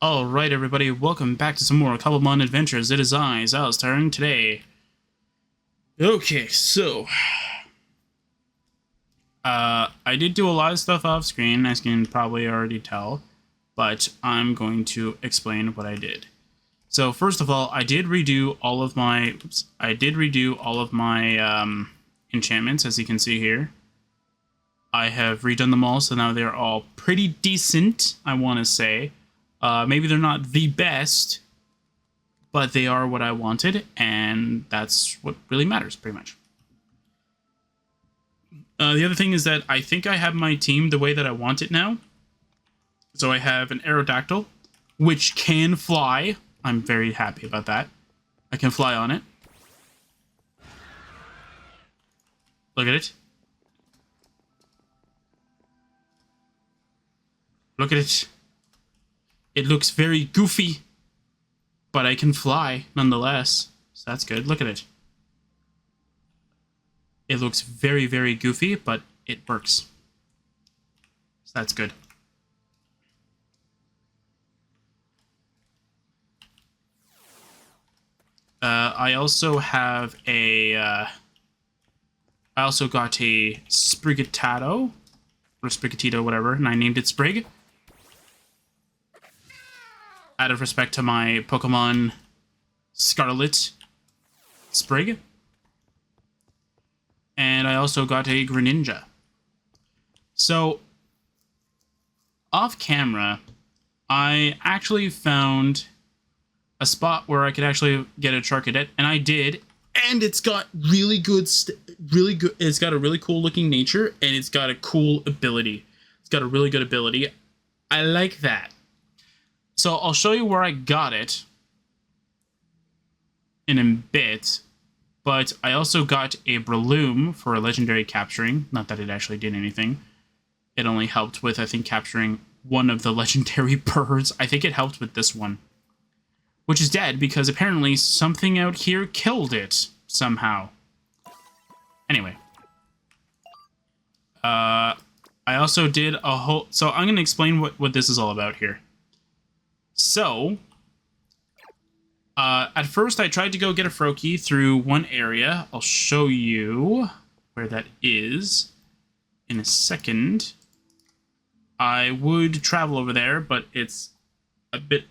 Alright everybody, welcome back to some more Cobblemon adventures. It is I, Xilestar, and today... Okay, so... I did do a lot of stuff off screen, as you can probably already tell, but I'm going to explain what I did. So first of all, I did redo all of my... enchantments, as you can see here. I have redone them all, so now they're all pretty decent, I want to say. Maybe they're not the best, but they are what I wanted, and that's what really matters, pretty much. The other thing is that I think I have my team the way that I want it now. So I have an Aerodactyl, which can fly. I'm very happy about that. I can fly on it. Look at it. Look at it. It looks very goofy, but I can fly nonetheless, so that's good. Look at it. It looks very, very goofy, but it works. So that's good. I also have a... I also got a Sprigatito, or Sprigatito, whatever, and I named it Sprig. Out of respect to my Pokemon Scarlet Sprig. And I also got a Greninja. So, off camera, I actually found a spot where I could actually get a Charcadet, and I did. And it's got really good, it's got a really cool looking nature, and it's got a cool ability. It's got a really good ability. I like that. So I'll show you where I got it in a bit, but I also got a Breloom for a legendary capturing. Not that it actually did anything. It only helped with, I think, capturing one of the legendary birds. I think it helped with this one, which is dead because apparently something out here killed it somehow. Anyway. I also did a whole... So I'm going to explain what this is all about here. So, at first I tried to go get a Froakie through one area. I'll show you where that is in a second. I would travel over there, but it's a bit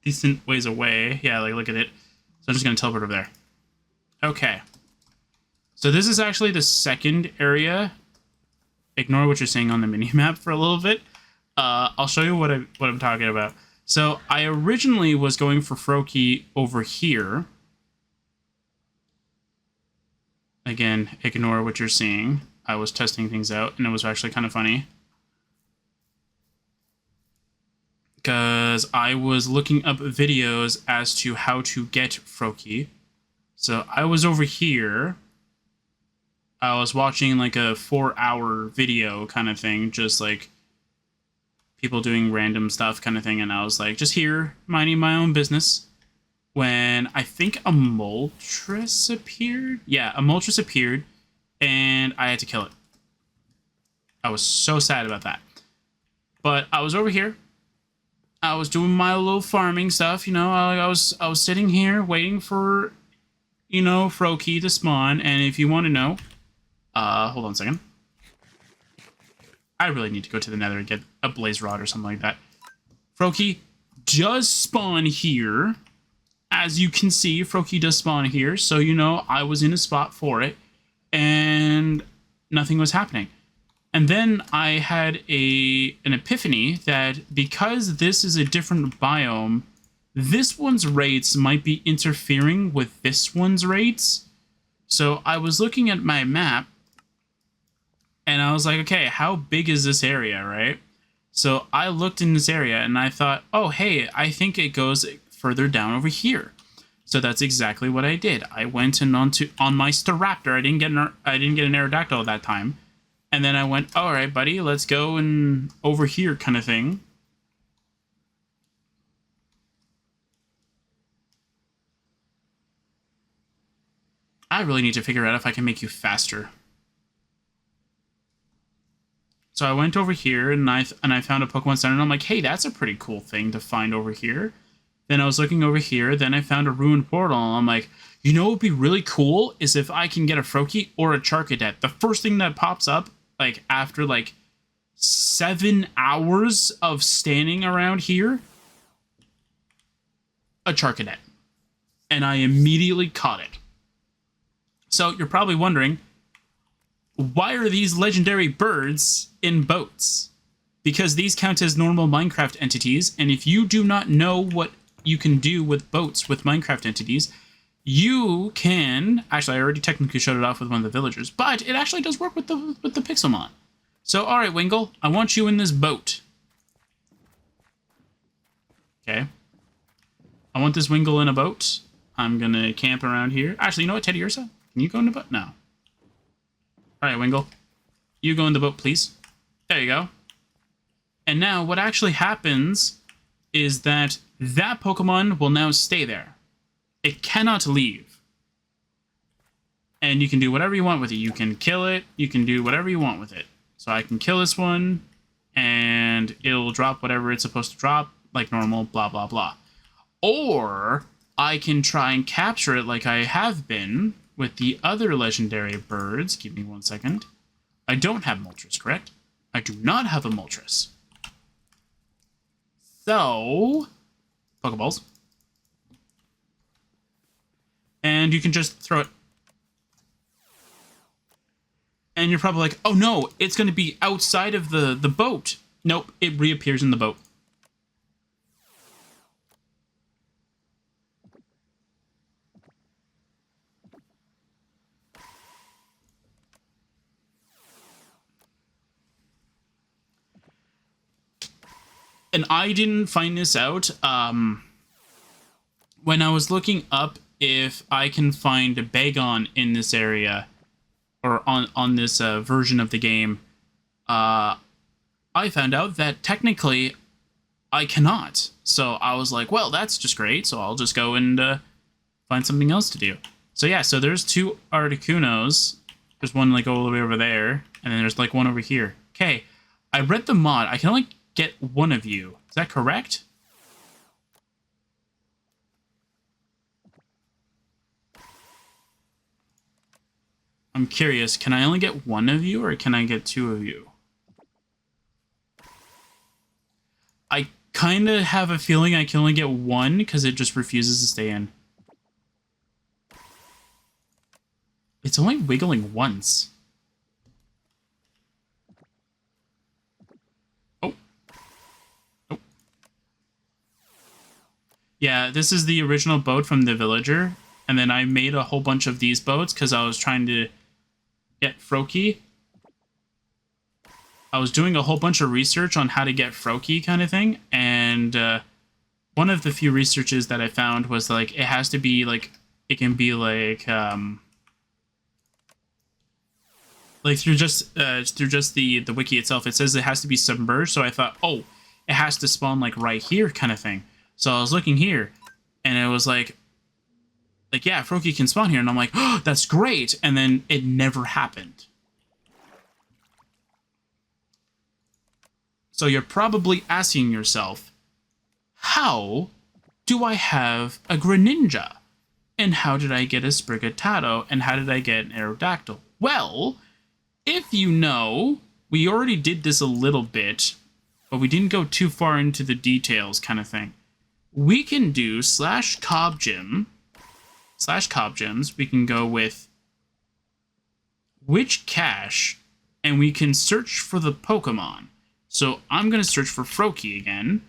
decent ways away. Yeah, like, look at it. So I'm just going to teleport over there. Okay. So this is actually the second area. Ignore what you're seeing on the mini-map for a little bit. I'll show you what I'm talking about. So, I originally was going for Froakie over here. Again, ignore what you're seeing. I was testing things out, and it was actually kind of funny. Because I was looking up videos as to how to get Froakie. So, I was over here. I was watching like a 4-hour video kind of thing, just like... people doing random stuff kind of thing, and I was like, just here, minding my own business, when I think a Moltres appeared? Yeah, a Moltres appeared, and I had to kill it. I was so sad about that. But I was over here. I was doing my little farming stuff, you know, I was sitting here waiting for, you know, Froakie to spawn, and if you want to know, hold on a second. I really need to go to the Nether and get a Blaze Rod or something like that. Froakie does spawn here. As you can see, Froakie does spawn here. So, you know, I was in a spot for it. And nothing was happening. And then I had an epiphany that because this is a different biome, this one's rates might be interfering with this one's rates. So I was looking at my map. And I was like, okay, how big is this area, right? So I looked in this area and I thought, oh, hey, I think it goes further down over here. So that's exactly what I did. I went and on my Staraptor. I didn't get an Aerodactyl at that time. And then I went, all right, buddy, let's go and over here kind of thing. I really need to figure out if I can make you faster. So I went over here and I found a Pokemon Center and I'm like, hey, that's a pretty cool thing to find over here. Then I was looking over here, then I found a ruined portal and I'm like, you know what would be really cool is if I can get a Froakie or a Charcadet. The first thing that pops up, like after like 7 hours of standing around here, a Charcadet. And I immediately caught it. So you're probably wondering, why are these legendary birds in boats? Because these count as normal Minecraft entities, and if you do not know what you can do with boats with Minecraft entities, you can... Actually, I already technically showed it off with one of the villagers, but it actually does work with the Pixelmon. So, alright, Wingle, I want you in this boat. Okay. I want this Wingle in a boat. I'm gonna camp around here. Actually, you know what, Teddy Ursa? Can you go in the boat? No. Alright, Wingle. You go in the boat, please. There you go. And now, what actually happens is that Pokemon will now stay there. It cannot leave. And you can do whatever you want with it. You can kill it. You can do whatever you want with it. So I can kill this one, and it'll drop whatever it's supposed to drop, like normal, blah, blah, blah. Or I can try and capture it like I have been with the other legendary birds. Give me 1 second. I don't have Moltres, correct? I do not have a Moltres. So, Pokeballs. And you can just throw it. And you're probably like, oh no, it's going to be outside of the boat. Nope, it reappears in the boat. And I didn't find this out when I was looking up if I can find a Bagon in this area or on this version of the game. I found out that technically I cannot. So I was like, well, that's just great. So I'll just go and find something else to do. So yeah, so there's 2 Articunos. There's one like all the way over there. And then there's like one over here. Okay, I read the mod. I can only get one of you. Is that correct? I'm curious, can I only get one of you or can I get 2 of you? I kind of have a feeling I can only get one because it just refuses to stay in. It's only wiggling once. Oh. Oh. Yeah, this is the original boat from the villager. And then I made a whole bunch of these boats because I was trying to get Froakie. I was doing a whole bunch of research on how to get Froakie kind of thing. And one of the few researches that I found was like, it has to be like, it can be like through just the wiki itself, it says it has to be submerged. So I thought, oh, it has to spawn like right here kind of thing. So I was looking here and it was like, yeah, Froakie can spawn here. And I'm like, oh, that's great. And then it never happened. So you're probably asking yourself, how do I have a Greninja? And how did I get a Sprigatito? And how did I get an Aerodactyl? Well, if you know, we already did this a little bit, but we didn't go too far into the details kind of thing. We can do /Cobbgems. We can go with which cache, and we can search for the Pokemon. So I'm going to search for Froakie again,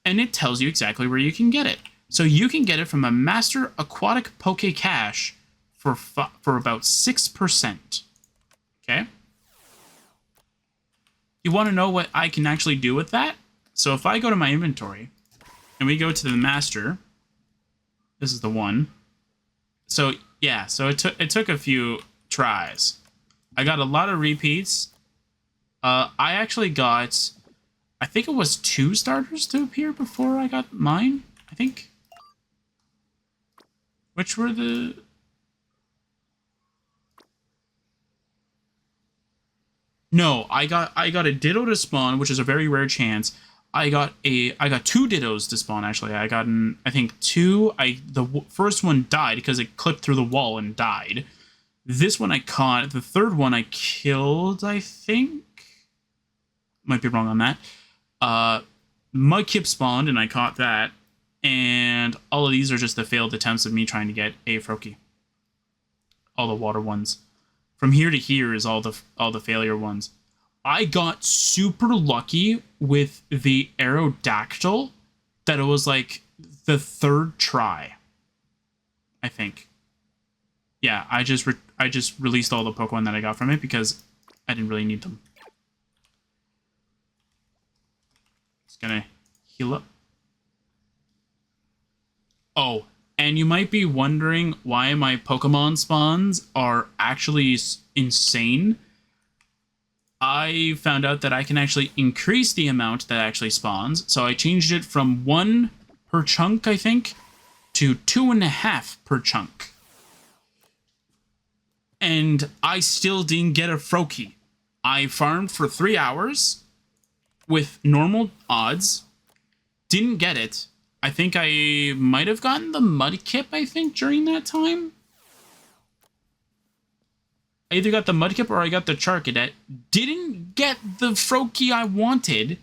and it tells you exactly where you can get it. So you can get it from a Master Aquatic Poke Cache for about 6%. Okay? You want to know what I can actually do with that? So if I go to my inventory, and we go to the Master, this is the one. So yeah, so it took a few tries. I got a lot of repeats. I actually got, I think it was 2 starters to appear before I got mine, I think. Which were the... No, I got a Ditto to spawn, which is a very rare chance. I got two Dittos to spawn actually. I got I think two. First one died because it clipped through the wall and died. This one I caught. The third one I killed, I think. Might be wrong on that. Mudkip spawned and I caught that. And all of these are just the failed attempts of me trying to get a Froakie. All the water ones. From here to here is all the failure ones. I got super lucky with the Aerodactyl that it was like the third try. I think. Yeah, I just released all the Pokemon that I got from it because I didn't really need them. It's gonna heal up. Oh, and you might be wondering why my Pokemon spawns are actually insane. I found out that I can actually increase the amount that actually spawns. So I changed it from 1 per chunk, I think, to 2.5 per chunk. And I still didn't get a Froakie. I farmed for 3 hours with normal odds. Didn't get it. I think I might have gotten the Mudkip, I think, during that time. I either got the Mudkip or I got the Charcadet. Didn't get the Froakie I wanted.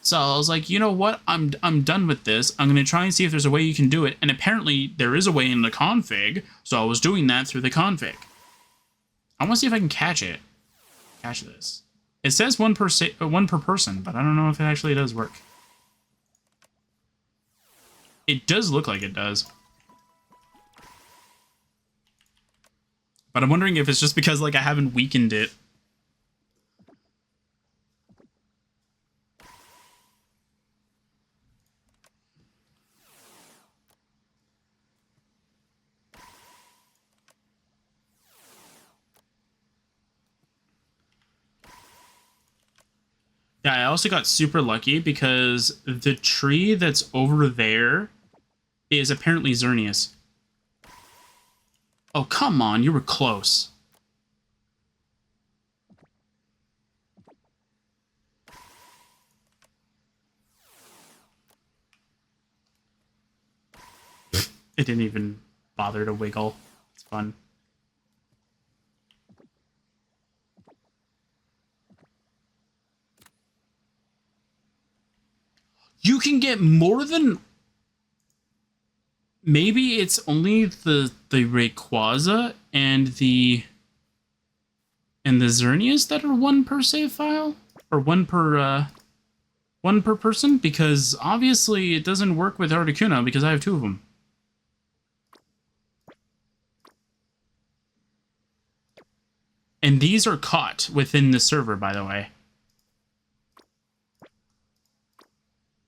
So I was like, you know what? I'm done with this. I'm going to try and see if there's a way you can do it. And apparently there is a way in the config. So I was doing that through the config. I want to see if I can catch it. Catch this. It says one per person, but I don't know if it actually does work. It does look like it does. But I'm wondering if it's just because, like, I haven't weakened it. Yeah, I also got super lucky because the tree that's over there is apparently Xerneas. Oh, come on, you were close. It didn't even bother to wiggle. It's fun. You can get more than... Maybe it's only the Rayquaza and the Xerneas that are 1 per save file? Or 1 per person? Because obviously it doesn't work with Articuno because I have 2 of them. And these are caught within the server, by the way.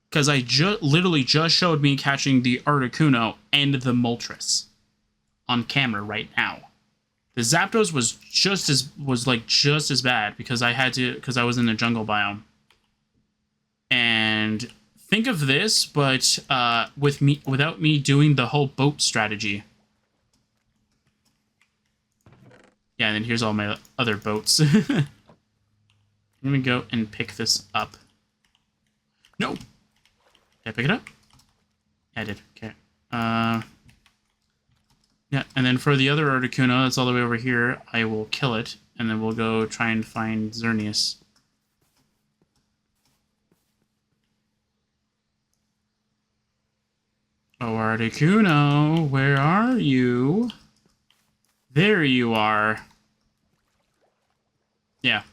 Because I literally just showed me catching the Articuno and the Moltres on camera right now. The Zapdos was just as bad because I was in the jungle biome. And think of this, but without me doing the whole boat strategy. Yeah, and then here's all my other boats. I'm gonna go and pick this up. No. Did I pick it up? Yeah, I did. Okay. Yeah, and then for the other Articuno, that's all the way over here, I will kill it, and then we'll go try and find Xerneas. Oh, Articuno, where are you? There you are. Yeah.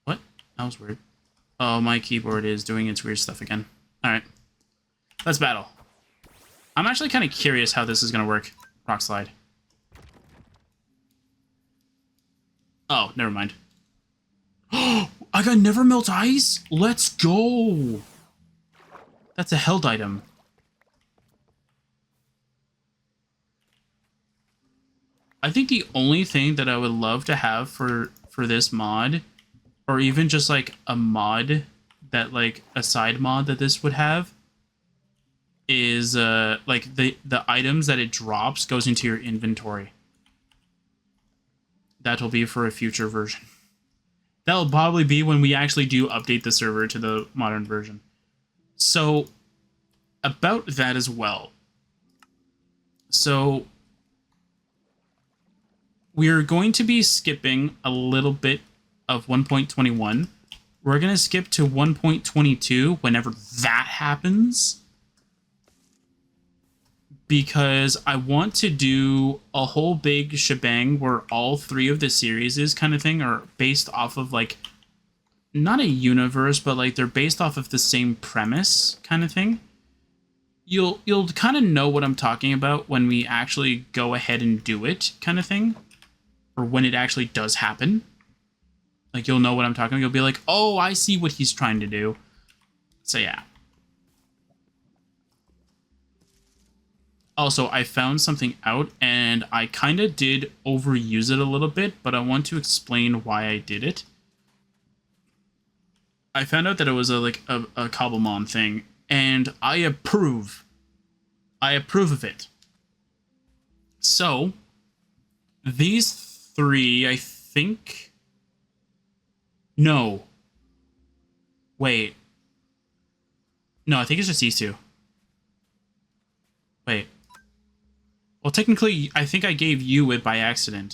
What? That was weird. Oh, my keyboard is doing its weird stuff again. Alright. Let's battle. I'm actually kind of curious how this is going to work. Rock Slide. Oh, never mind. Oh, I got Never Melt Ice? Let's go! That's a held item. I think the only thing that I would love to have for this mod, or even just like a mod that like a side mod that this would have, is like the items that it drops goes into your inventory. That'll be for a future version. That'll probably be when we actually do update the server to the modern version. So, about that as well. So, we're going to be skipping a little bit of 1.21. We're going to skip to 1.22 whenever that happens, because I want to do a whole big shebang where all 3 of the series kind of thing are based off of, like, not a universe, but like they're based off of the same premise kind of thing. You'll kind of know what I'm talking about when we actually go ahead and do it kind of thing, or when it actually does happen. Like, you'll know what I'm talking about. You'll be like, oh, I see what he's trying to do. So, yeah. Also, I found something out, and I kind of did overuse it a little bit, but I want to explain why I did it. I found out that it was a Cobblemon thing, and I approve. I approve of it. So, these 3, I think... No. Wait. No, I think it's just these 2. Wait. Well, technically, I think I gave you it by accident.